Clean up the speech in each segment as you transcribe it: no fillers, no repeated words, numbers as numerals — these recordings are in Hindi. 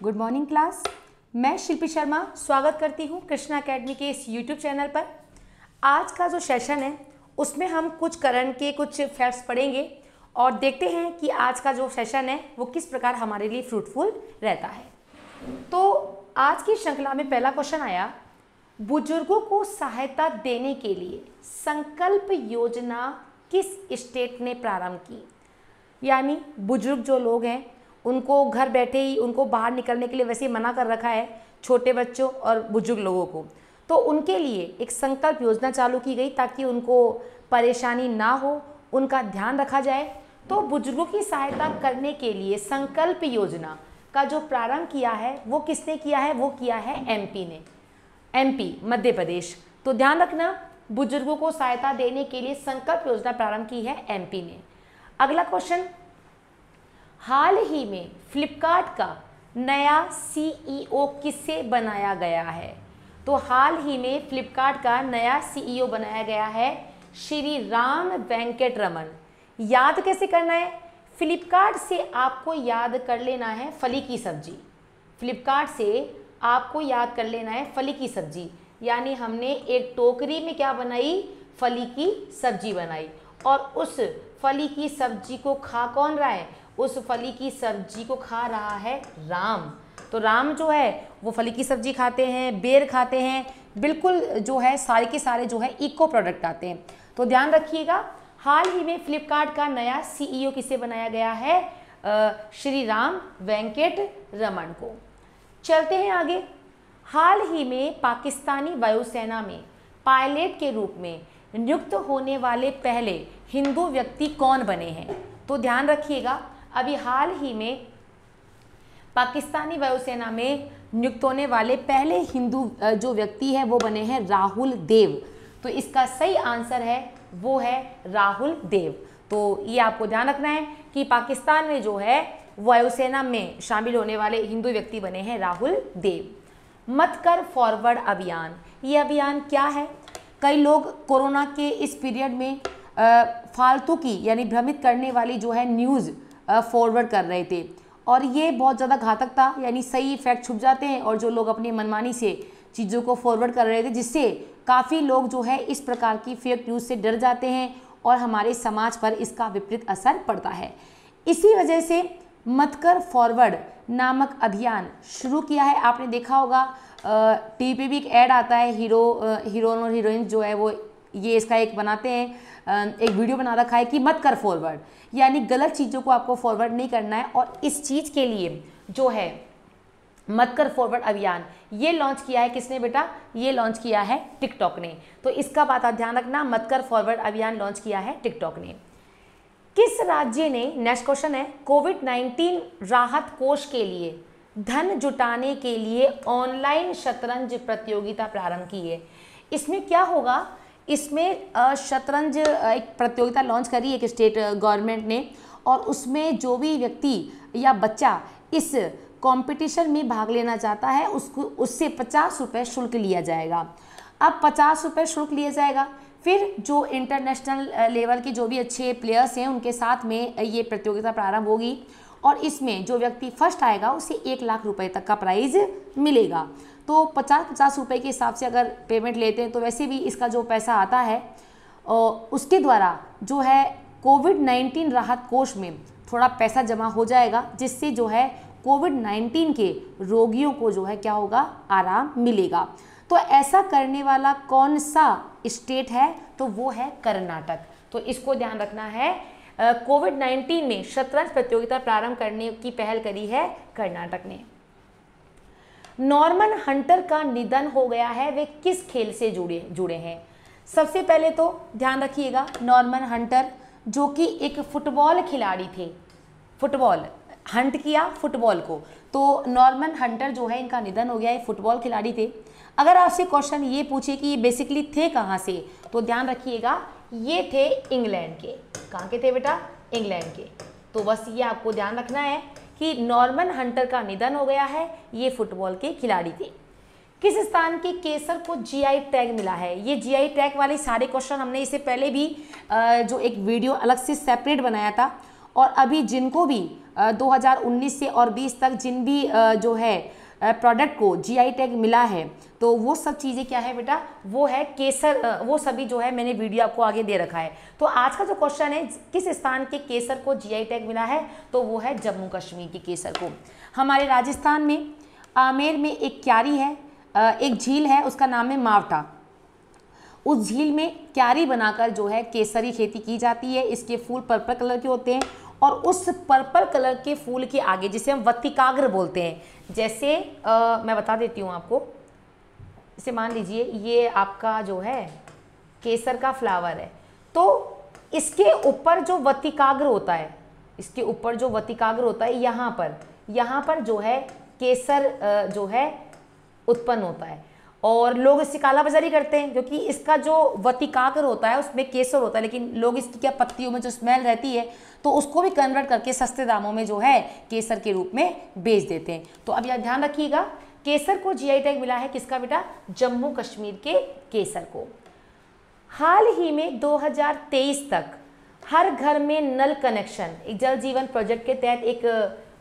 Good morning class. मैं शिल्पी शर्मा स्वागत करती हूँ कृष्णा एकेडमी के इस यूट्यूब चैनल पर। आज का जो सेशन है उसमें हम कुछ करंट के कुछ फैक्ट्स पढ़ेंगे और देखते हैं कि आज का जो सेशन है वो किस प्रकार हमारे लिए फ्रूटफुल रहता है। तो आज की श्रृंखला में पहला क्वेश्चन आया, बुजुर्गों को सहायता देने के लिए संकल्प योजना किस स्टेट ने प्रारंभ की। यानी बुजुर्ग जो लोग हैं उनको घर बैठे ही उनको बाहर निकलने के लिए वैसे ही मना कर रखा है, छोटे बच्चों और बुजुर्ग लोगों को, तो उनके लिए एक संकल्प योजना चालू की गई ताकि उनको परेशानी ना हो, उनका ध्यान रखा जाए। तो बुजुर्गों की सहायता करने के लिए संकल्प योजना का जो प्रारंभ किया है वो किसने किया है, वो किया है एमपी ने, एमपी मध्य प्रदेश। तो ध्यान रखना, बुजुर्गों को सहायता देने के लिए संकल्प योजना प्रारंभ की है एमपी ने। अगला क्वेश्चन, हाल ही में फ्लिपकार्ट का नया सीईओ किससे बनाया गया है। तो हाल ही में फ्लिपकार्ट का नया सीईओ बनाया गया है श्री राम वेंकटरमन। याद कैसे करना है, फ्लिपकार्ट से आपको याद कर लेना है फली की सब्जी। फ्लिपकार्ट से आपको याद कर लेना है फली की सब्जी, यानी हमने एक टोकरी में क्या बनाई, फली की सब्जी बनाई, और उस फली की सब्जी को खा कौन रहा है, उस फली की सब्जी को खा रहा है राम। तो राम जो है वो फली की सब्जी खाते हैं, बेर खाते हैं, बिल्कुल जो है सारे के सारे जो है इको प्रोडक्ट आते हैं। तो ध्यान रखिएगा, हाल ही में फ्लिपकार्ट का नया सीईओ किसे बनाया गया है, श्री राम वेंकटरमन को। चलते हैं आगे। हाल ही में पाकिस्तानी वायुसेना में पायलट के रूप में नियुक्त होने वाले पहले हिंदू व्यक्ति कौन बने हैं। तो ध्यान रखिएगा, अभी हाल ही में पाकिस्तानी वायुसेना में नियुक्त होने वाले पहले हिंदू जो व्यक्ति है वो बने हैं राहुल देव। तो इसका सही आंसर है वो है राहुल देव। तो ये आपको ध्यान रखना है कि पाकिस्तान में जो है वायुसेना में शामिल होने वाले हिंदू व्यक्ति बने हैं राहुल देव। मत कर फॉरवर्ड अभियान, ये अभियान क्या है। कई लोग कोरोना के इस पीरियड में फालतू की यानी भ्रमित करने वाली जो है न्यूज़ फॉरवर्ड कर रहे थे और ये बहुत ज़्यादा घातक था, यानी सही फैक्ट छुप जाते हैं और जो लोग अपनी मनमानी से चीज़ों को फॉरवर्ड कर रहे थे, जिससे काफ़ी लोग जो है इस प्रकार की फेक न्यूज़ से डर जाते हैं और हमारे समाज पर इसका विपरीत असर पड़ता है। इसी वजह से मत कर फॉरवर्ड नामक अभियान शुरू किया है। आपने देखा होगा टीवी पे भी एक ऐड आता है, हीरोइन और हीरोइन जो है वो ये इसका एक बनाते हैं, एक वीडियो बना रखा है कि मत कर फॉरवर्ड, यानी गलत चीज़ों को आपको फॉरवर्ड नहीं करना है। और इस चीज़ के लिए जो है मत कर फॉरवर्ड अभियान ये लॉन्च किया है किसने बेटा, ये लॉन्च किया है टिकटॉक ने। तो इसका बात आप ध्यान रखना, मत कर फॉरवर्ड अभियान लॉन्च किया है टिकटॉक ने। किस राज्य ने, नेक्स्ट क्वेश्चन है, कोविड-19 राहत कोष के लिए धन जुटाने के लिए ऑनलाइन शतरंज प्रतियोगिता प्रारंभ की है। इसमें क्या होगा, इसमें शतरंज एक प्रतियोगिता लॉन्च करी एक स्टेट गवर्नमेंट ने, और उसमें जो भी व्यक्ति या बच्चा इस कंपटीशन में भाग लेना चाहता है उसको उससे 50 रुपये शुल्क लिया जाएगा। अब 50 रुपये शुल्क लिया जाएगा, फिर जो इंटरनेशनल लेवल के जो भी अच्छे प्लेयर्स हैं उनके साथ में ये प्रतियोगिता प्रारंभ होगी और इसमें जो व्यक्ति फर्स्ट आएगा उसे 1 लाख रुपए तक का प्राइज़ मिलेगा। तो 50-50 रुपये के हिसाब से अगर पेमेंट लेते हैं तो वैसे भी इसका जो पैसा आता है उसके द्वारा जो है कोविड-19 राहत कोष में थोड़ा पैसा जमा हो जाएगा, जिससे जो है कोविड-19 के रोगियों को जो है क्या होगा, आराम मिलेगा। तो ऐसा करने वाला कौन सा स्टेट है, तो वो है कर्नाटक। तो इसको ध्यान रखना है, कोविड-19 में शतरंज प्रतियोगिता प्रारंभ करने की पहल करी है कर्नाटक ने। नॉर्मन हंटर का निधन हो गया है, वे किस खेल से जुड़े हैं। सबसे पहले तो ध्यान रखिएगा, नॉर्मन हंटर जो कि एक फुटबॉल खिलाड़ी थे, फुटबॉल हंट किया फुटबॉल को, तो नॉर्मन हंटर जो है इनका निधन हो गया है, फुटबॉल खिलाड़ी थे। अगर आपसे क्वेश्चन ये पूछे कि ये बेसिकली थे कहाँ से, तो ध्यान रखिएगा ये थे इंग्लैंड के। कहाँ के थे बेटा, इंग्लैंड के। तो बस ये आपको ध्यान रखना है कि नॉर्मन हंटर का निधन हो गया है, ये फुटबॉल के खिलाड़ी थे। किस स्थान के केसर को जीआई टैग मिला है। ये जीआई टैग वाले सारे क्वेश्चन हमने इससे पहले भी जो एक वीडियो अलग से सेपरेट बनाया था और अभी जिनको भी 2019 से और 20 तक जिन भी जो है प्रोडक्ट को जीआई टैग मिला है, तो वो सब चीज़ें क्या है बेटा, वो है केसर, वो सभी जो है मैंने वीडियो आपको आगे दे रखा है। तो आज का जो क्वेश्चन है, किस स्थान के केसर को जीआई टैग मिला है, तो वो है जम्मू कश्मीर के केसर को। हमारे राजस्थान में आमेर में एक क्यारी है, एक झील है, उसका नाम है मावटा। उस झील में क्यारी बनाकर जो है केसरी खेती की जाती है। इसके फूल पर्पल कलर के होते हैं और उस पर्पल कलर के फूल के आगे, जिसे हम वत्तिकाग्र बोलते हैं, जैसे मैं बता देती हूँ आपको, इसे मान लीजिए ये आपका जो है केसर का फ्लावर है, तो इसके ऊपर जो वत्तिकाग्र होता है, इसके ऊपर जो वत्तिकाग्र होता है, यहाँ पर जो है केसर जो है उत्पन्न होता है और लोग इससे कालाबाजारी करते हैं, क्योंकि इसका जो वत्तिकाग्र होता है उसमें केसर होता है, लेकिन लोग इसकी क्या पत्तियों में जो स्मेल रहती है तो उसको भी कन्वर्ट करके सस्ते दामों में जो है केसर के रूप में बेच देते हैं। तो अब यह ध्यान रखिएगा, केसर को जीआई टैग मिला है किसका बेटा, जम्मू कश्मीर के केसर को। हाल ही में 2023 तक हर घर में नल कनेक्शन, एक जल जीवन प्रोजेक्ट के तहत एक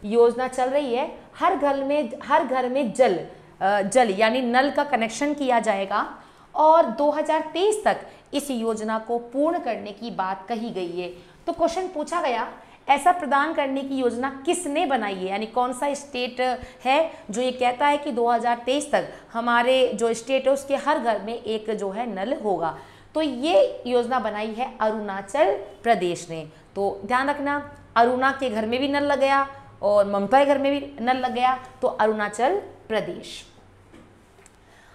योजना चल रही है। हर घर में जल यानी नल का कनेक्शन किया जाएगा और 2023 तक इस योजना को पूर्ण करने की बात कही गई है। तो क्वेश्चन पूछा गया, ऐसा प्रदान करने की योजना किसने बनाई है, यानी कौन सा स्टेट है जो ये कहता है कि 2023 तक हमारे जो स्टेट है उसके हर घर में एक जो है नल होगा। तो ये योजना बनाई है अरुणाचल प्रदेश ने। तो ध्यान रखना, अरुणा के घर में भी नल लग गया और ममता के घर में भी नल लग गया, तो अरुणाचल प्रदेश।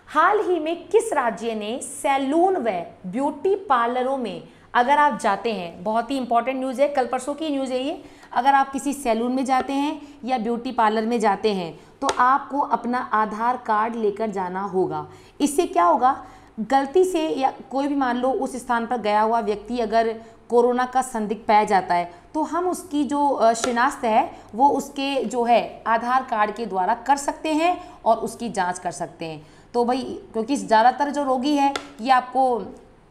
हाल ही में किस राज्य ने सैलून व ब्यूटी पार्लरों में, अगर आप जाते हैं, बहुत ही इंपॉर्टेंट न्यूज़ है, कल परसों की न्यूज़ है ये, अगर आप किसी सैलून में जाते हैं या ब्यूटी पार्लर में जाते हैं तो आपको अपना आधार कार्ड लेकर जाना होगा। इससे क्या होगा, गलती से या कोई भी मान लो उस स्थान पर गया हुआ व्यक्ति अगर कोरोना का संदिग्ध पाया जाता है तो हम उसकी जो शिनाख्त है वो उसके जो है आधार कार्ड के द्वारा कर सकते हैं और उसकी जांच कर सकते हैं। तो भाई क्योंकि ज़्यादातर जो रोगी है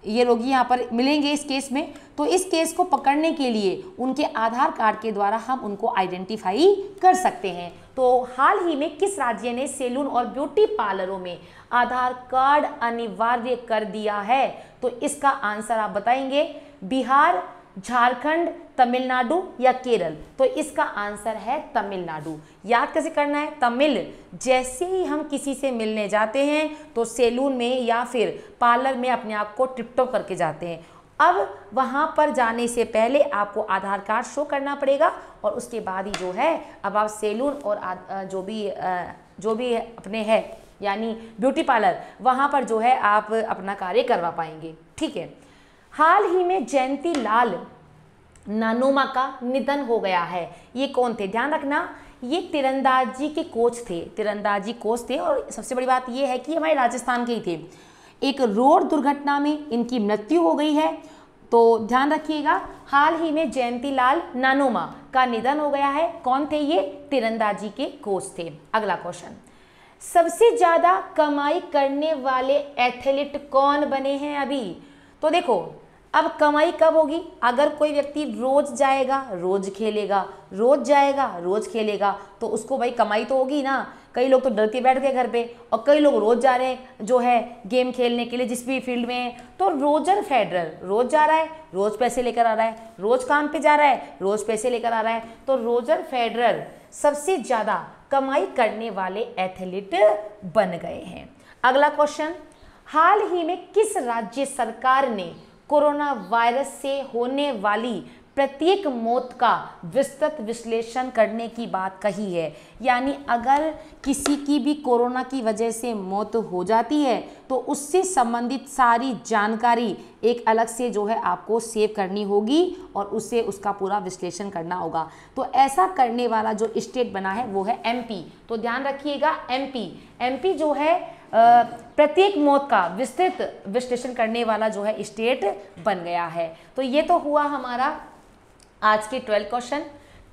ये रोगी यहाँ पर मिलेंगे इस केस में, तो इस केस को पकड़ने के लिए उनके आधार कार्ड के द्वारा हम उनको आइडेंटिफाई कर सकते हैं। तो हाल ही में किस राज्य ने सैलून और ब्यूटी पार्लरों में आधार कार्ड अनिवार्य कर दिया है, तो इसका आंसर आप बताएंगे, बिहार, झारखंड, तमिलनाडु या केरल। तो इसका आंसर है तमिलनाडु। याद कैसे करना है, तमिल, जैसे ही हम किसी से मिलने जाते हैं तो सैलून में या फिर पार्लर में अपने आप को टिप-टॉप करके जाते हैं। अब वहां पर जाने से पहले आपको आधार कार्ड शो करना पड़ेगा और उसके बाद ही जो है अब आप सैलून और जो भी अपने है यानी ब्यूटी पार्लर, वहां पर जो है आप अपना कार्य करवा पाएंगे। ठीक है। हाल ही में जयंती लाल नानोमा का निधन हो गया है। ये कौन थे, ध्यान रखना, ये तीरंदाजी के कोच थे और सबसे बड़ी बात ये है कि हमारे राजस्थान के ही थे। एक रोड दुर्घटना में इनकी मृत्यु हो गई है। तो ध्यान रखिएगा, हाल ही में जयंती लाल नानोमा का निधन हो गया है। कौन थे ये, तीरंदाजी के कोच थे। अगला क्वेश्चन, सबसे ज्यादा कमाई करने वाले एथलीट कौन बने हैं अभी। तो देखो, अब कमाई कब होगी, अगर कोई व्यक्ति रोज जाएगा रोज खेलेगा, रोज जाएगा रोज खेलेगा, तो उसको भाई कमाई तो होगी ना। कई लोग तो डर के बैठ गए घर पे और कई लोग रोज जा रहे हैं जो है गेम खेलने के लिए जिस भी फील्ड में है। तो रोजर फेडरर रोज जा रहा है, रोज पैसे लेकर आ रहा है, रोज काम पे जा रहा है, रोज पैसे लेकर आ रहा है। तो रोजर फेडरर सबसे ज्यादा कमाई करने वाले एथलीट बन गए हैं। अगला क्वेश्चन, हाल ही में किस राज्य सरकार ने कोरोना वायरस से होने वाली प्रत्येक मौत का विस्तृत विश्लेषण करने की बात कही है। यानी अगर किसी की भी कोरोना की वजह से मौत हो जाती है तो उससे संबंधित सारी जानकारी एक अलग से जो है आपको सेव करनी होगी और उससे उसका पूरा विश्लेषण करना होगा। तो ऐसा करने वाला जो स्टेट बना है वो है एमपी। तो ध्यान रखिएगा, एमपी जो है प्रत्येक मौत का विस्तृत विश्लेषण करने वाला जो है स्टेट बन गया है। तो ये तो हुआ हमारा आज के 12 क्वेश्चन।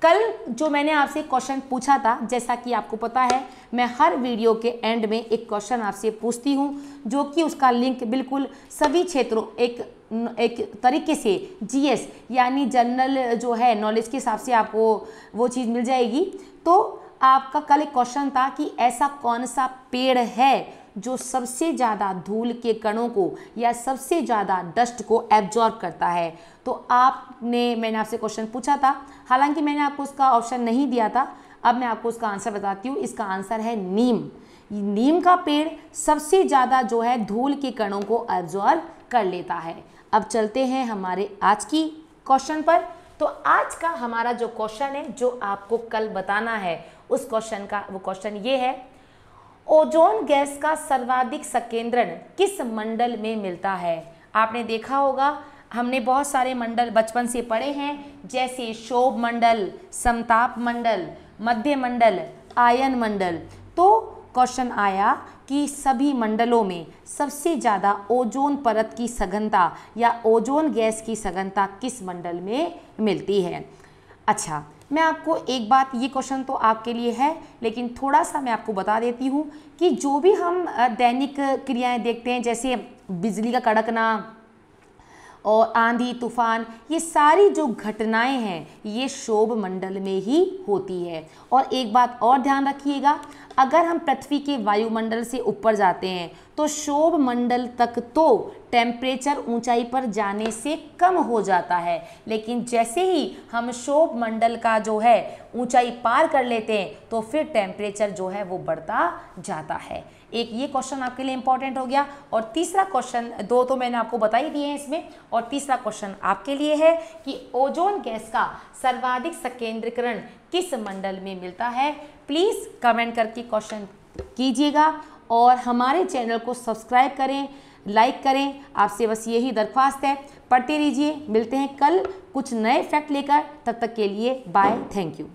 कल जो मैंने आपसे क्वेश्चन पूछा था, जैसा कि आपको पता है मैं हर वीडियो के एंड में एक क्वेश्चन आपसे पूछती हूँ जो कि उसका लिंक बिल्कुल सभी क्षेत्रों, एक एक तरीके से जीएस यानी जनरल जो है नॉलेज के हिसाब से आपको वो चीज़ मिल जाएगी। तो आपका कल एक क्वेश्चन था कि ऐसा कौन सा पेड़ है जो सबसे ज़्यादा धूल के कणों को या सबसे ज़्यादा डस्ट को एब्जॉर्ब करता है। तो मैंने आपसे क्वेश्चन पूछा था, हालांकि मैंने आपको उसका ऑप्शन नहीं दिया था। अब मैं आपको उसका आंसर बताती हूँ। इसका आंसर है नीम। नीम का पेड़ सबसे ज़्यादा जो है धूल के कणों को एब्जॉर्ब कर लेता है। अब चलते हैं हमारे आज की क्वेश्चन पर। तो आज का हमारा जो क्वेश्चन है जो आपको कल बताना है, उस क्वेश्चन का वो क्वेश्चन ये है, ओजोन गैस का सर्वाधिक संकेंद्रण किस मंडल में मिलता है। आपने देखा होगा, हमने बहुत सारे मंडल बचपन से पढ़े हैं, जैसे शोभ मंडल, समताप मंडल, मध्य मंडल, आयन मंडल। तो क्वेश्चन आया कि सभी मंडलों में सबसे ज़्यादा ओजोन परत की सघनता या ओजोन गैस की सघनता किस मंडल में मिलती है। अच्छा, मैं आपको एक बात, ये क्वेश्चन तो आपके लिए है, लेकिन थोड़ा सा मैं आपको बता देती हूँ कि जो भी हम दैनिक क्रियाएं देखते हैं, जैसे बिजली का कड़कना और आंधी तूफान, ये सारी जो घटनाएं हैं ये शोभ मंडल में ही होती है। और एक बात और ध्यान रखिएगा, अगर हम पृथ्वी के वायुमंडल से ऊपर जाते हैं तो शोभ मंडल तक तो टेम्परेचर ऊंचाई पर जाने से कम हो जाता है, लेकिन जैसे ही हम शोभ मंडल का जो है ऊंचाई पार कर लेते हैं तो फिर टेम्परेचर जो है वो बढ़ता जाता है। एक ये क्वेश्चन आपके लिए इंपॉर्टेंट हो गया। और तीसरा क्वेश्चन, दो तो मैंने आपको बता ही दिए हैं इसमें, और तीसरा क्वेश्चन आपके लिए है कि ओजोन गैस का सर्वाधिक संकेंद्रीकरण किस मंडल में मिलता है। प्लीज़ कमेंट करके क्वेश्चन कीजिएगा और हमारे चैनल को सब्सक्राइब करें, लाइक करें। आपसे बस यही दरख्वास्त है। पढ़ते रहिए। मिलते हैं कल कुछ नए फैक्ट लेकर। तब तक के लिए बाय, थैंक यू।